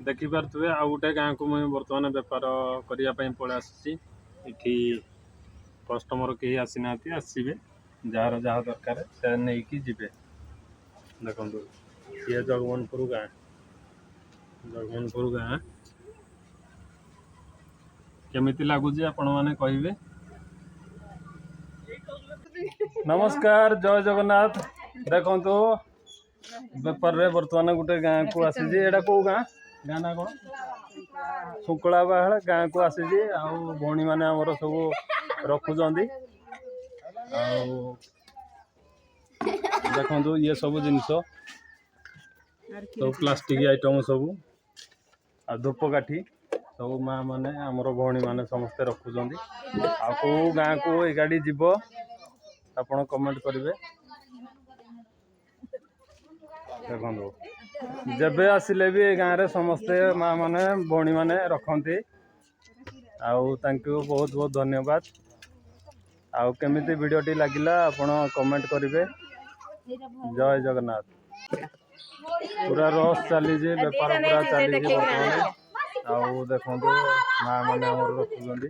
देखिपे आउ गोटे गाँ को मुझे बर्तमान बेपार करने पलि आसी कस्टमर कहीं आसी ना आसवे जार जहाँ दरकार से नहीं जीवे देखो ये जगमोहनपुर गाँ केमिति लगुच आपण मैंने कहे। नमस्कार जय जगन्नाथ देखो बेपार रे बर्तमान गोटे गाँ को आसी एटा कौ गाँ गाँ ना कौन सुकला बाहर गाँ को आसी भौणी मैंने आमर सब रखुंट देखो ये सब जिनस सब प्लास्टिक आइटम सब आ धूपकाठी सब माँ मैंने आमर भौणी मैंने समस्ते रखुंट कौ गाँ को ये गाड़ी जीव आपण कमेंट करेंगे। देखो जब आसिले भी गाँव में समस्ते माँ मैंने भौणी मैंने रखती बहुत बहुत धन्यवाद। आउ केमिति वीडियोटी लगिला आपण कमेंट करेंगे। जय जगन्नाथ पूरा रस चली बेपार पूरा चली बर्तमान आउ देखो माँ मैंने रखुंट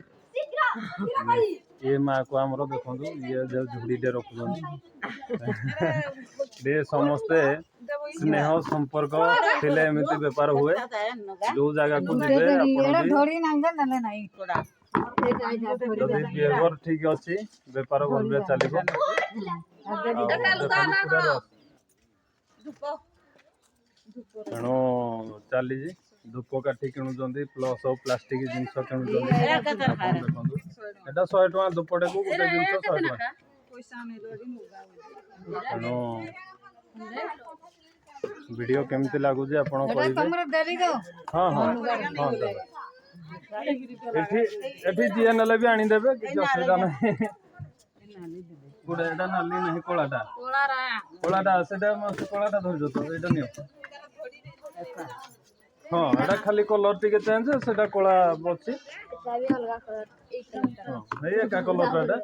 ये माँ को आमर देखो ये झुड़ीटे रखुंट समस्ते स्नेह संपर्क थिले एमती बेपार हुए जो जगह को बिहेवियर ठीक अच्छी बेपार भल चलो तेणु चली धूपकाठी किणुंट प्लस प्लास्टिक जिनस किणुंट देखो एटा 100 टका धूपटे को गोटे जिनस 100 टका तेणु वीडियो केमती लगुच आपण कहिबे। हाँ हाँ हाँ एठी जी नेले भी आनीदेबे किसी असुविधा नहीं गोटे एटा नाली नहीं कलाटा कलाटा सेटा कलाटा धरजो तो एटा नियो हाँ एटा खाली कलर टिके चेंज सेटा कला बची हाँ एका कलर एटा